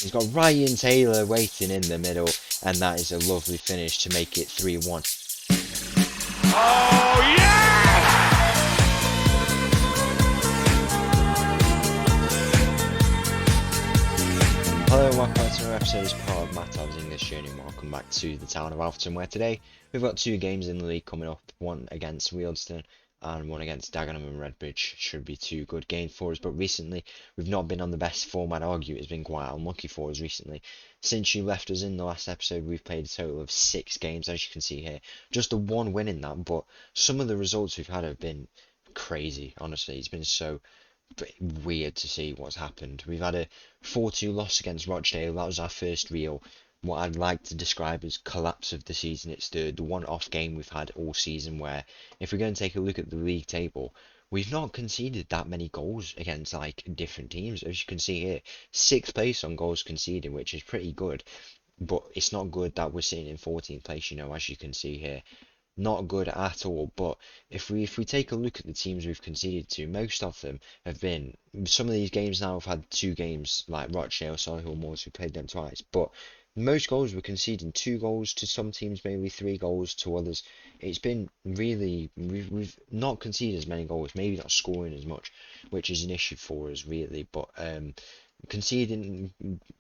He's got Ryan Taylor waiting in the middle, and that is a lovely finish to make it 3-1. Oh, yeah! Hello and welcome back to another episode as part of Mattov's English Journeyman. Welcome back to the town of Alfreton, where today we've got two games in the league coming up, one against Wealdstone and one against Dag Red. Should be two good games for us, but recently we've not been on the best form. I'd argue it's been quite unlucky for us recently. Since you left us in the last episode, we've played a total of 6 games, as you can see here. Just the one win in that, but some of the results we've had have been crazy, honestly. It's been so weird to see what's happened. We've had a 4-2 loss against Rochdale. That was our first real, what I'd like to describe as collapse of the season. It's the one off game we've had all season where, if we're going to take a look at the league table, we've not conceded that many goals against like different teams. As you can see here, 6th place on goals conceded, which is pretty good. But it's not good that we're sitting in 14th place, as you can see here. Not good at all. But if we take a look at the teams we've conceded to, most of them have been, some of these games now have had 2 games, like Rochdale, Solihull Moors, we played them twice, but most goals we're conceding 2 goals to some teams, maybe 3 goals to others. It's been really, we've not conceded as many goals, maybe not scoring as much, which is an issue for us really. But conceding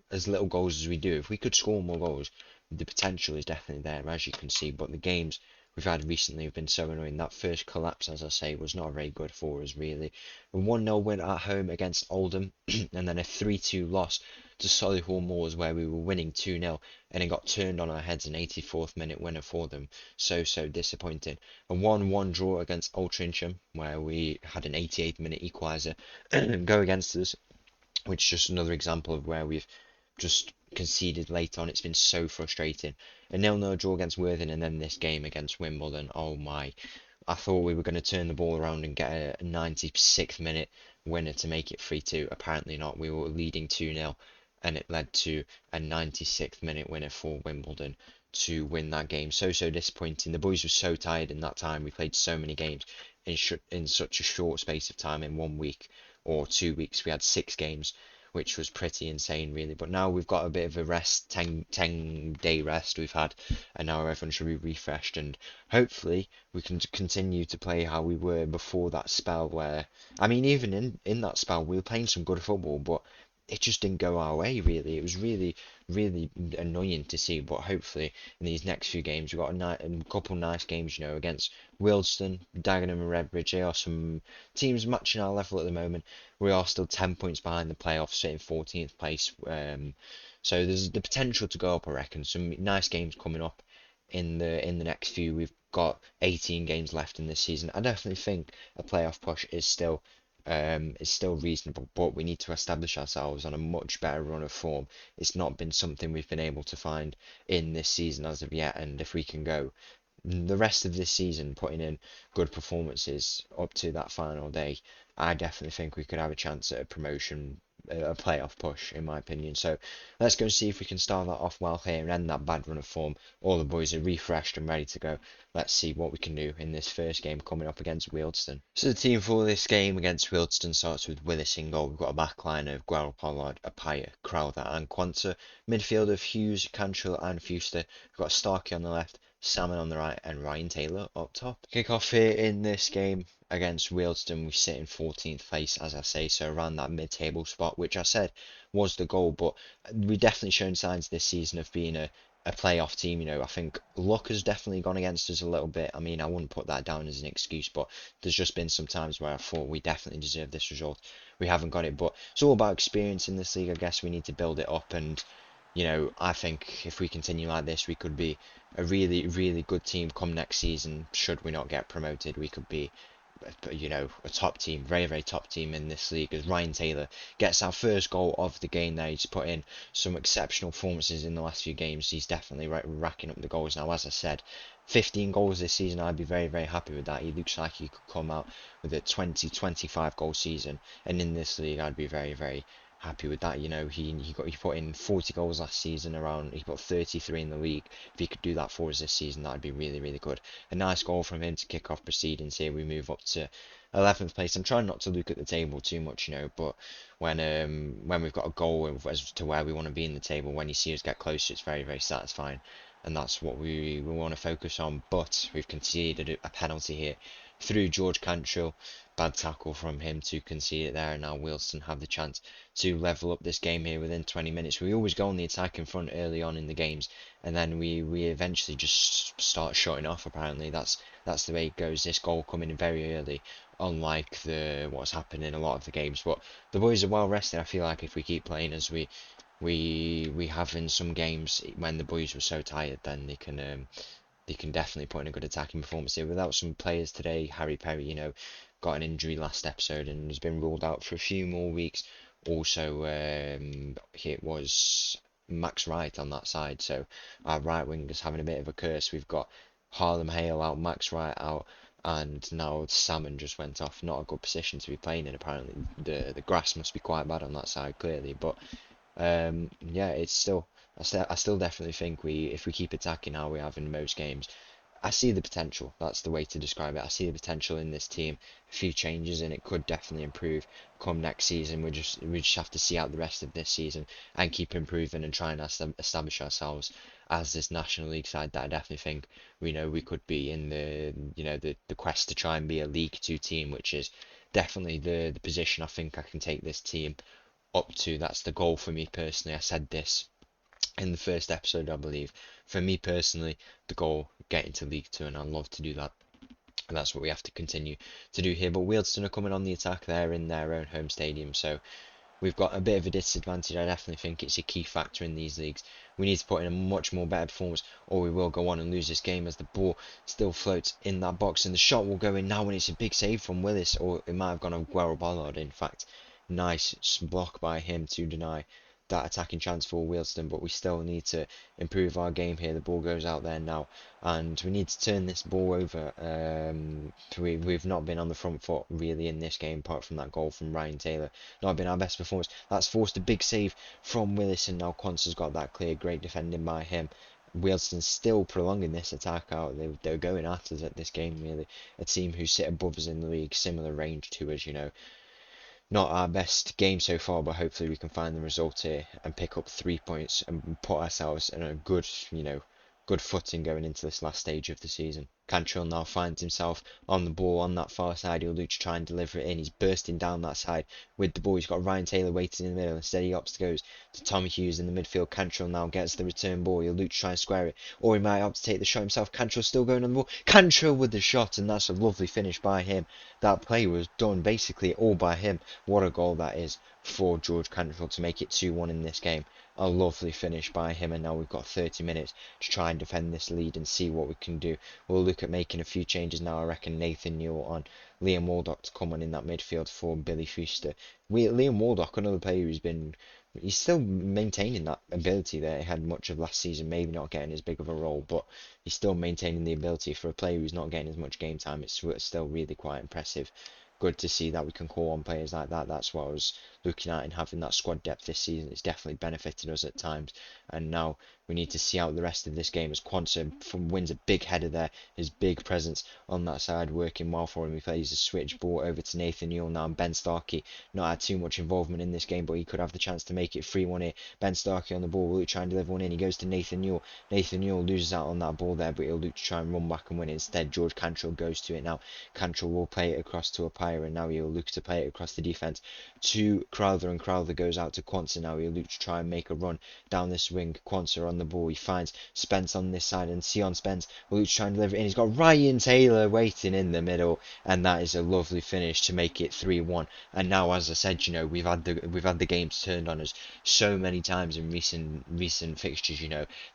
as little goals as we do, if we could score more goals, the potential is definitely there, as you can see. But the games we've had recently have been so annoying. That first collapse, as I say, was not very good for us really. A 1-0 win at home against Oldham, and then a 3-2 loss to Solihull Moors, where we were winning 2-0, and it got turned on our heads, an 84th minute winner for them. So disappointing. A 1-1 draw against Alfreton, where we had an 88th minute equaliser go against us, which is just another example of where we've just conceded late on. It's been so frustrating. A 0-0 draw against Worthing, and then this game against Wimbledon. Oh my. I thought we were going to turn the ball around and get a 96th minute winner to make it 3-2. Apparently not. We were leading 2-0, and it led to a 96th minute winner for Wimbledon to win that game. So disappointing. The boys were so tired in that time. We played so many games in such a short space of time. In 1 week or 2 weeks, we had 6 games, which was pretty insane really. But now we've got a bit of a rest, 10 day rest we've had, and now everyone should be refreshed, and hopefully we can continue to play how we were before that spell where, I mean, even in that spell we were playing some good football, but it just didn't go our way really. It was really annoying to see. But hopefully in these next few games we've got a couple nice games, against Wealdstone, Dagenham and Redbridge. They are some teams matching our level at the moment. We are still 10 points behind the playoffs, sitting 14th place. So there's the potential to go up, I reckon. Some nice games coming up in the next few. We've got 18 games left in this season. I definitely think a playoff push is still reasonable, but we need to establish ourselves on a much better run of form. It's not been something we've been able to find in this season as of yet, and if we can go the rest of this season putting in good performances up to that final day, I definitely think we could have a chance at a promotion, a playoff push, in my opinion. So let's go see if we can start that off well here and end that bad run of form. All the boys are refreshed and ready to go. Let's see what we can do in this first game coming up against Wealdstone. So the team for this game against Wealdstone starts with Willis in goal. We've got a backline of Guerrero, Pollard, Apaya, Crowther and Quanta. Midfield of Hughes, Cantrell and Fuster. We've got Starkey on the left, Salmon on the right and Ryan Taylor up top. Kick off here in this game against Wealdstone. We sit in 14th place, as I say, so around that mid-table spot, which I said was the goal. But we've definitely shown signs this season of being a playoff team. I think luck has definitely gone against us a little bit. I mean, I wouldn't put that down as an excuse, but there's just been some times where I thought we definitely deserve this result. We haven't got it, but it's all about experience in this league. I guess we need to build it up, and I think if we continue like this, we could be a really good team come next season. Should we not get promoted, we could be a top team, very top team in this league, as Ryan Taylor gets our first goal of the game there. He's put in some exceptional performances in the last few games. He's definitely racking up the goals now. As I said, 15 goals this season, I'd be very happy with that. He looks like he could come out with a 20-25 goal season, and in this league I'd be very happy with that. You know, he put in 40 goals last season. Around he put 33 in the league. If he could do that for us this season, that'd be really, really good. A nice goal from him to kick off proceedings here. We move up to 11th place. I'm trying not to look at the table too much, you know, but when we've got a goal as to where we want to be in the table, when you see us get closer, it's very, very satisfying, and that's what we want to focus on. But we've conceded a penalty here through George Cantrell. Bad tackle from him to concede it there, and now Wealdstone have the chance to level up this game here within 20 minutes. We always go on the attack in front early on in the games, and then we eventually just start shutting off. Apparently, that's the way it goes. This goal coming in very early, unlike what's happened in a lot of the games. But the boys are well rested. I feel like if we keep playing as we have in some games when the boys were so tired, then they can definitely put in a good attacking performance here. Without some players today, Harry Perry, you know, got an injury last episode and has been ruled out for a few more weeks. Also, it was Max Wright on that side, so our right wing is having a bit of a curse. We've got Harlem Hale out, Max Wright out, and now Salmon just went off. Not a good position to be playing in. Apparently, the grass must be quite bad on that side, clearly, but yeah, it's still. I still definitely think if we keep attacking how we have in most games, I see the potential. That's the way to describe it. I see the potential in this team. A few changes, and it could definitely improve come next season. We just have to see out the rest of this season and keep improving and trying to establish ourselves as this National League side that I definitely think we could be in the quest to try and be a League Two team, which is definitely the position I think I can take this team up to. That's the goal for me personally. I said this in the first episode, I believe. For me personally, the goal, getting to League Two, and I'd love to do that. And that's what we have to continue to do here. But Wealdstone are coming on the attack there in their own home stadium, so we've got a bit of a disadvantage. I definitely think it's a key factor in these leagues. We need to put in a much more better performance, or we will go on and lose this game as the ball still floats in that box. And the shot will go in now, and it's a big save from Willis, or it might have gone on Guerrero Ballard, in fact. Nice block by him to deny that attacking chance for Wealdstone, but we still need to improve our game here. The ball goes out there now, and we need to turn this ball over. We've not been on the front foot really in this game, apart from that goal from Ryan Taylor. Not been our best performance. That's forced a big save from Willis, and now Quanza's got that clear. Great defending by him. Wealdstone still prolonging this attack out. They're going at us at this game, really. A team who sit above us in the league, similar range to us, you know. Not our best game so far, but hopefully we can find the result here and pick up 3 points and put ourselves in a good, good footing going into this last stage of the season. Cantrell now finds himself on the ball on that far side. He'll look to try and deliver it in. He's bursting down that side with the ball. He's got Ryan Taylor waiting in the middle. Instead, he opts to goes to Tommy Hughes in the midfield. Cantrell now gets the return ball. He'll look to try and square it, or he might opt to take the shot himself. Cantrell still going on the ball. Cantrell with the shot, and that's a lovely finish by him. That play was done basically all by him. What a goal that is for George Cantrell to make it 2-1 in this game. A lovely finish by him, and now we've got 30 minutes to try and defend this lead and see what we can do. We'll look at making a few changes now. I reckon Nathan Newell on Liam Waldock to come on in that midfield for Billy Fuster. Liam Waldock, another player he's still maintaining that ability there. He had much of last season, maybe not getting as big of a role, but he's still maintaining the ability for a player who's not getting as much game time. It's still really quite impressive. Good to see that we can call on players like that. That's what I was looking at, and having that squad depth this season. It's definitely benefited us at times, and now we need to see out the rest of this game as Quanza wins a big header there. His big presence on that side working well for him. He plays a switch ball over to Nathan Newell now, and Ben Starkey not had too much involvement in this game, but he could have the chance to make it 3-1 here. Ben Starkey on the ball, will try and deliver one in. He goes to Nathan Newell. Nathan Newell loses out on that ball there, but he'll look to try and run back and win it. Instead, George Cantrell goes to it now. Cantrell will play it across to Apire, and now he'll look to play it across the defence to Crowther, and Crowther goes out to Quanza now. He'll look to try and make a run down this wing. Quanza on the ball. He finds Spence on this side, and Sion Spence will look to try and deliver it in. He's got Ryan Taylor waiting in the middle, and that is a lovely finish to make it 3-1. And now, as I said, we've had the games turned on us so many times in recent fixtures.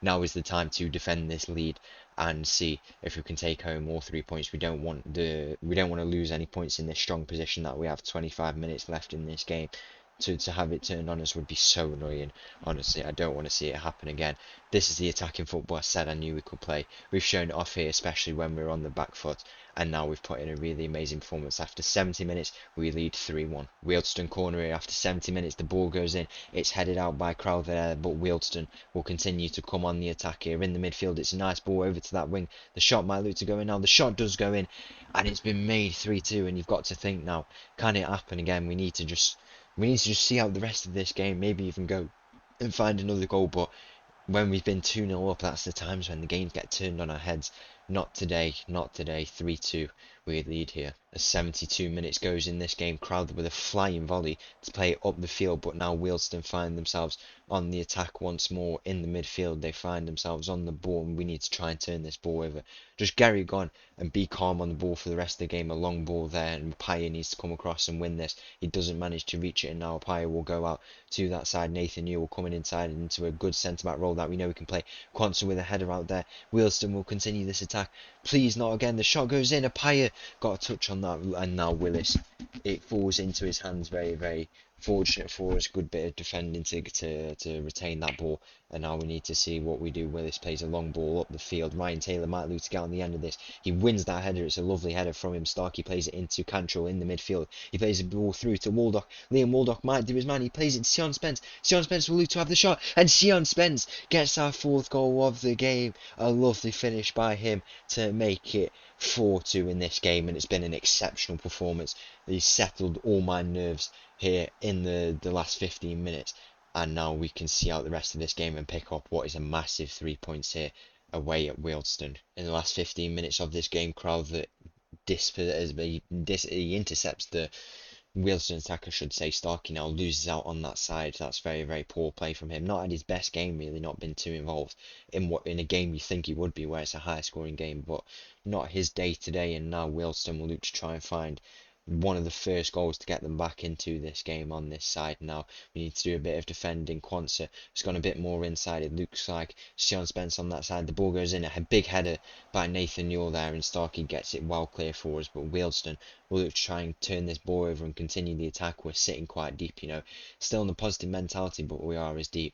Now is the time to defend this lead and see if we can take home all 3 points. We don't want to lose any points in this strong position that we have. 25 minutes left in this game. to have it turned on us would be so annoying. Honestly, I don't want to see it happen again. This is the attacking football I said I knew we could play. We've shown it off here, especially when we're on the back foot, and now we've put in a really amazing performance. After 70 minutes, we lead 3-1. Wealdstone corner here. After 70 minutes, the ball goes in. It's headed out by Crowther there, but Wealdstone will continue to come on the attack here. In the midfield, it's a nice ball over to that wing. The shot might look to go in now. The shot does go in, and it's been made 3-2, and you've got to think now, can it happen again? We need to just see out the rest of this game, maybe even go and find another goal. But when we've been 2-0 up, that's the times when the games get turned on our heads. Not today, not today. 3-2, we lead here. As 72 minutes goes in this game, Crowther with a flying volley to play it up the field, but now Wealdstone find themselves on the attack once more in the midfield. They find themselves on the ball, and we need to try and turn this ball over. Just Gary gone and be calm on the ball for the rest of the game. A long ball there, and Paya needs to come across and win this. He doesn't manage to reach it, and now Paya will go out to that side. Nathan Newell coming inside into a good centre-back role that we know we can play. Quansa with a header out there. Wealdstone will continue this attack. Please, not again. The shot goes in. Paya got a touch on that, and now Willis. It falls into his hands. Very, very fortunate for us. Good bit of defending to retain that ball. And now we need to see what we do. Willis plays a long ball up the field. Ryan Taylor might lose to get on the end of this. He wins that header. It's a lovely header from him. Starkey plays it into Cantrell in the midfield. He plays the ball through to Waldock. Liam Waldock might do his man. He plays it to Sion Spence. Sion Spence will look to have the shot. And Sion Spence gets our 4th goal of the game. A lovely finish by him to make it 4-2 in this game. And it's been an exceptional performance. He's settled all my nerves here in the last 15 minutes. And now we can see out the rest of this game and pick up what is a massive 3 points here away at Wealdstone. In the last 15 minutes of this game, Crowther he intercepts the Wealdstone attacker, should say. Starkey now loses out on that side. That's very, very poor play from him. Not at his best game, really. Not been too involved in a game you think he would be, where it's a high scoring game, but not his day today. And now Wealdstone will look to try and find one of the first goals to get them back into this game on this side. Now we need to do a bit of defending. Quansa has gone a bit more inside. It looks like Sion Spence on that side. The ball goes in. A big header by Nathan Newell there, and Starkey gets it well clear for us. But Wealdstone will look to try and turn this ball over and continue the attack. We're sitting quite deep, still in the positive mentality, but we are as deep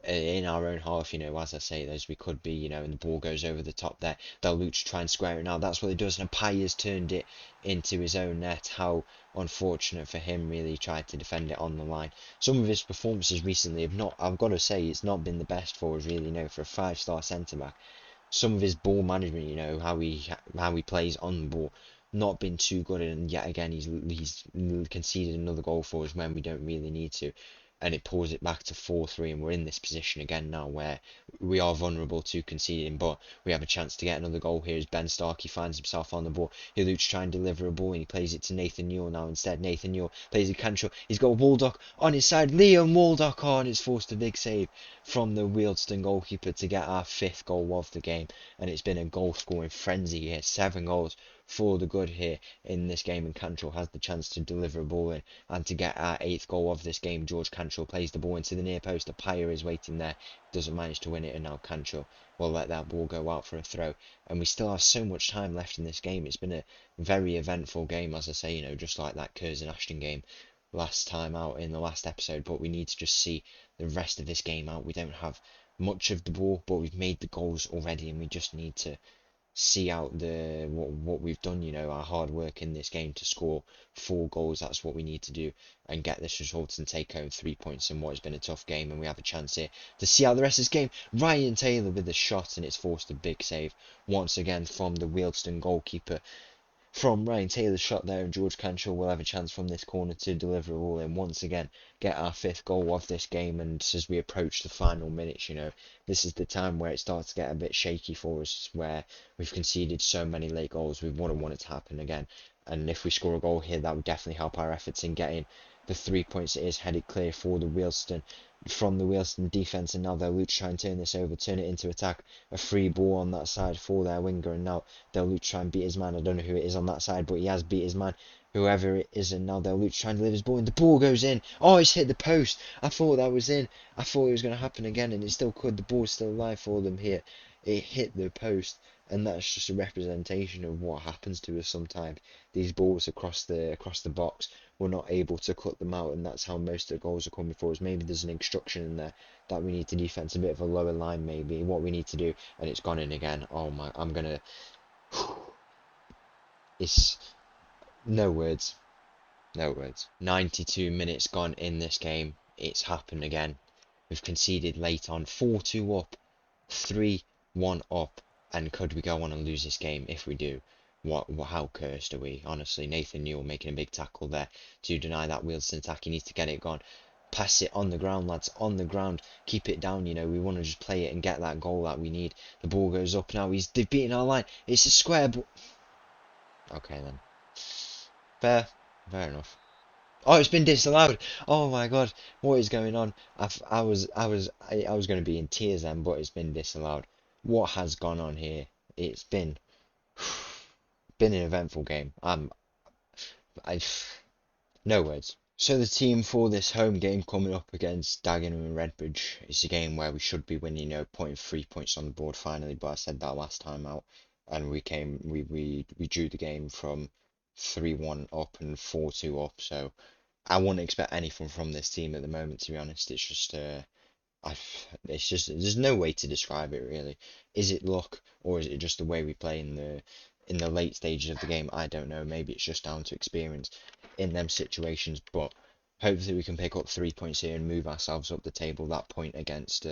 in our own half, as I say, as we could be, and the ball goes over the top there. They'll look to try and square it now. That's what he does, and Paya's turned it into his own net. How unfortunate for him, really. He tried to defend it on the line. Some of his performances recently have not, I've got to say, it's not been the best for us, really, for a 5-star centre-back. Some of his ball management, how he plays on the ball, not been too good, and yet again he's conceded another goal for us when we don't really need to. And it pulls it back to 4-3, and we're in this position again now where we are vulnerable to conceding, but we have a chance to get another goal here as Ben Starkey finds himself on the ball. He'll look to try and deliver a ball, and he plays it to Nathan Newell now instead. Nathan Newell plays it Cantrell. He's got Waldock on his side. Liam Waldock on. It's forced a big save from the Wealdstone goalkeeper to get our 5th goal of the game, and it's been a goal scoring frenzy here. 7 goals for the good here in this game, and Cantrell has the chance to deliver a ball in and to get our 8th goal of this game. George Cantrell plays the ball into the near post. Paya is waiting there, doesn't manage to win it, and now Cantrell will let that ball go out for a throw. And we still have so much time left in this game. It's been a very eventful game, as I say, just like that Curzon Ashton game last time out in the last episode. But we need to just see the rest of this game out. We don't have much of the ball, but we've made the goals already, and we just need to see out what we've done, our hard work in this game to score 4 goals. That's what we need to do and get this result and take home 3 points in what has been a tough game. And we have a chance here to see out the rest of this game. Ryan Taylor with a shot, and it's forced a big save once again from the Wealdstone goalkeeper. From Ryan Taylor's shot there, and George Cantrell will have a chance from this corner to deliver a ball and once again get our 5th goal of this game. And as we approach the final minutes, this is the time where it starts to get a bit shaky for us, where we've conceded so many late goals. We wouldn't want it to happen again, and if we score a goal here, that would definitely help our efforts in getting the 3 points. It is headed clear for the Wealdstone from the Wealdstone defence, and now they'll look to try and turn this over, turn it into attack. A free ball on that side for their winger, and now they'll look to try and beat his man. I don't know who it is on that side, but he has beat his man, whoever it is, and now they'll look to try and deliver his ball, and the ball goes in. Oh, it's hit the post. I thought that was in. I thought it was going to happen again, and it still could. The ball's still alive for them here. It hit the post, and that's just a representation of what happens to us sometimes. These balls across the box we're not able to cut them out, and that's how most of the goals are coming for us. Maybe there's an instruction in there that we need to defense a bit of a lower line, maybe what we need to do, and it's gone in again. Oh my, I'm gonna. It's no words, no words. 92 minutes gone in this game. It's happened again. We've conceded late on, 4-2 up, 3-1 up, and could we go on and lose this game? If we do, how cursed are we? Honestly, Nathan Newell making a big tackle there to deny that Wealdstone attack. He needs to get it gone. Pass it on the ground, lads, on the ground. Keep it down, you know, we want to just play it and get that goal that we need. The ball goes up now, they've beaten our line. It's a square ball. Okay then. Fair enough. Oh, it's been disallowed. Oh my God, what is going on? I was going to be in tears then, but it's been disallowed. What has gone on here? It's been an eventful game. I no words. So the team for this home game coming up against Dagenham and Redbridge is a game where we should be winning, you know, putting 3 points on the board finally. But I said that last time out, and we drew the game from 3-1 up and 4-2 up. So I wouldn't expect anything from this team at the moment, to be honest. It's just it's just there's no way to describe it really. Is it luck or is it just the way we play in the late stages of the game? I don't know. Maybe it's just down to experience in them situations, but hopefully we can pick up 3 points here and move ourselves up the table. That point against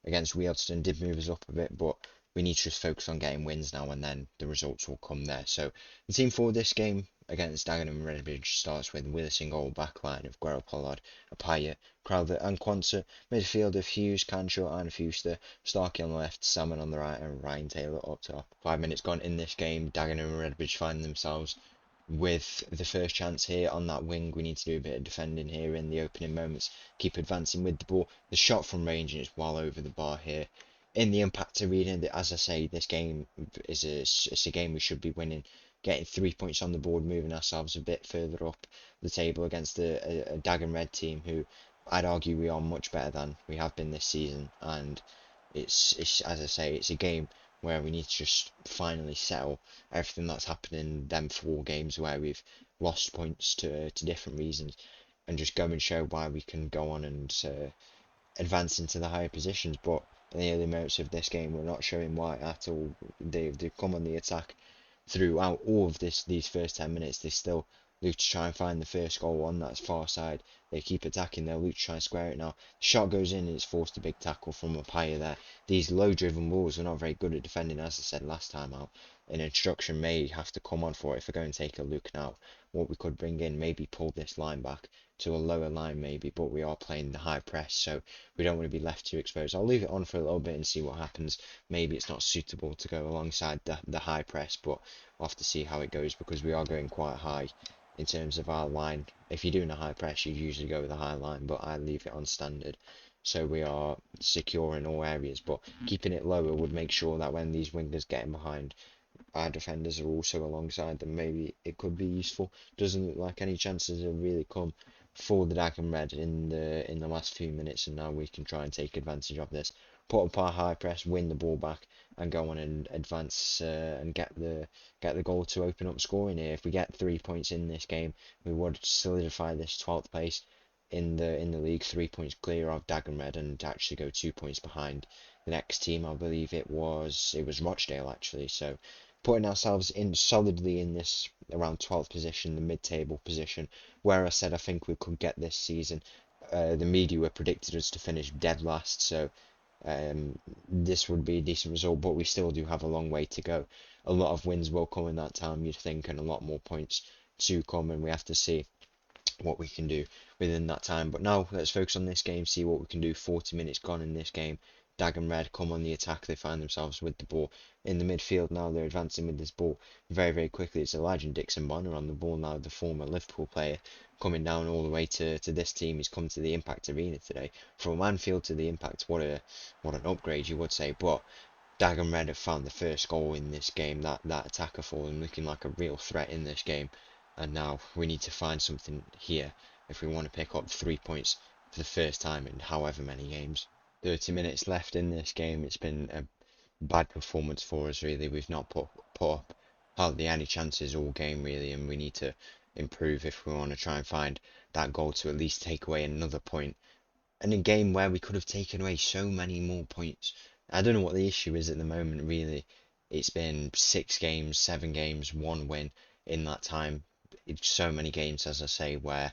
Wealdstone did move us up a bit, but we need to just focus on getting wins now, and then the results will come there. So the team for this game against Dagenham and Redbridge starts with a single backline of Guerrero, Pollard, Apaya, Crowther and Quansah. Midfield of Hughes, Canshaw and Fuster. Starkey on the left, Salmon on the right and Ryan Taylor up top. 5 minutes gone in this game. Dagenham and Redbridge find themselves with the first chance here on that wing. We need to do a bit of defending here in the opening moments. Keep advancing with the ball. The shot from range is well over the bar here. In the Impact Arena, as I say, this game is it's a game we should be winning. Getting 3 points on the board, moving ourselves a bit further up the table against a Dag Red team who I'd argue we are much better than we have been this season. And it's as I say, it's a game where we need to just finally settle everything that's happened in them 4 games where we've lost points to different reasons, and just go and show why we can go on and advance into the higher positions. But in the early moments of this game, we're not showing why at all. They've come on the attack throughout all of these first 10 minutes. They still look to try and find the first goal on that far side. They keep attacking, they'll look to try and square it now. The shot goes in and it's forced a big tackle from Apaya there. These low driven balls are not very good at defending, as I said last time out. An instruction may have to come on for it. If we go and take a look now, what we could bring in, maybe pull this line back to a lower line maybe, but we are playing the high press, so we don't want to be left too exposed. I'll leave it on for a little bit and see what happens. Maybe it's not suitable to go alongside the high press, but we'll have to see how it goes, because we are going quite high in terms of our line. If you're doing a high press, you usually go with a high line, but I leave it on standard. So we are secure in all areas, but keeping it lower would make sure that when these wingers get in behind, our defenders are also alongside them. Maybe it could be useful. Doesn't look like any chances have really come for the Dag Red in the last few minutes, and now we can try and take advantage of this. Put up our high press, win the ball back, and go on and advance and get the goal to open up scoring here. If we get 3 points in this game, we would solidify this 12th place in the league, 3 points clear of Dag Red, and actually go 2 points behind the next team. I believe it was Rochdale actually. So putting ourselves in solidly in this around 12th position, the mid-table position, where I said I think we could get this season. The media were predicted us to finish dead last, so this would be a decent result, but we still do have a long way to go. A lot of wins will come in that time, you'd think, and a lot more points to come, and we have to see what we can do within that time. But now let's focus on this game, see what we can do. 40 minutes gone in this game. Dag Red come on the attack. They find themselves with the ball in the midfield now. They're advancing with this ball very, very quickly. It's Elijah Dixon-Bonner on the ball now, the former Liverpool player, coming down all the way to this team. He's come to the Impact Arena today. From Anfield to the Impact, what an upgrade you would say. But Dag Red have found the first goal in this game. That attacker for them, looking like a real threat in this game. And now we need to find something here if we want to pick up 3 points for the first time in however many games. 30 minutes left in this game. It's been a bad performance for us really. We've not put up hardly any chances all game really, and we need to improve if we want to try and find that goal to at least take away another point. And a game where we could have taken away so many more points. I don't know what the issue is at the moment, really. It's been 6 games, 7 games, 1 win in that time. It's so many games, as I say, where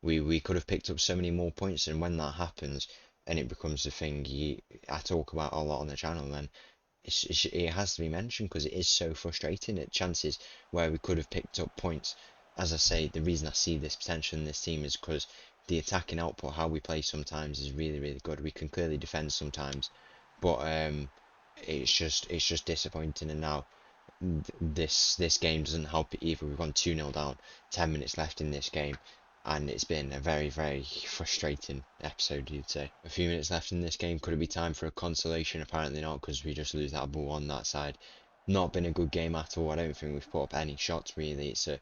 we could have picked up so many more points, and when that happens and it becomes the thing I talk about a lot on the channel, then it has to be mentioned because it is so frustrating at chances where we could have picked up points. As I say, the reason I see this potential in this team is because the attacking output, how we play sometimes, is really, really good. We can clearly defend sometimes, but it's just disappointing. And now this game doesn't help it either. We've gone 2-0 down, 10 minutes left in this game, and it's been a very, very frustrating episode, you'd say. A few minutes left in this game. Could it be time for a consolation? Apparently not, because we just lose that ball on that side. Not been a good game at all. I don't think we've put up any shots, really. It's a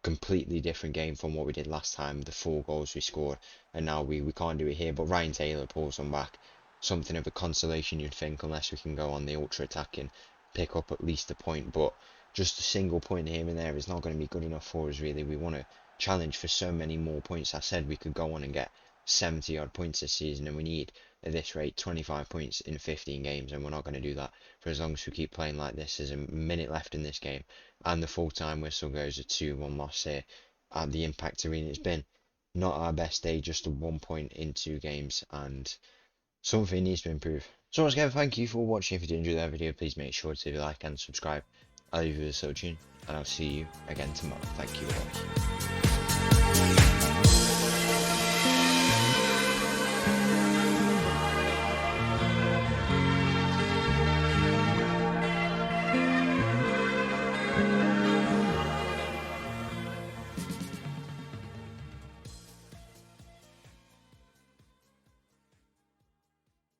completely different game from what we did last time. The 4 goals we scored, and now we can't do it here. But Ryan Taylor pulls them back. Something of a consolation, you'd think, unless we can go on the ultra attacking, pick up at least a point. But just a single point here and there is not going to be good enough for us, really. We want to challenge for so many more points. I said we could go on and get 70 odd points this season, and we need at this rate 25 points in 15 games, and we're not going to do that for as long as we keep playing like this. There's a minute left in this game, and the full-time whistle goes. A 2-1 loss here at the Impact Arena. It's been not our best day, just a 1 point in 2 games, and something needs to improve. So once again, thank you for watching. If you did enjoy that video, please make sure to like and subscribe. I'll leave you with so tune, and I'll see you again tomorrow. Thank you all.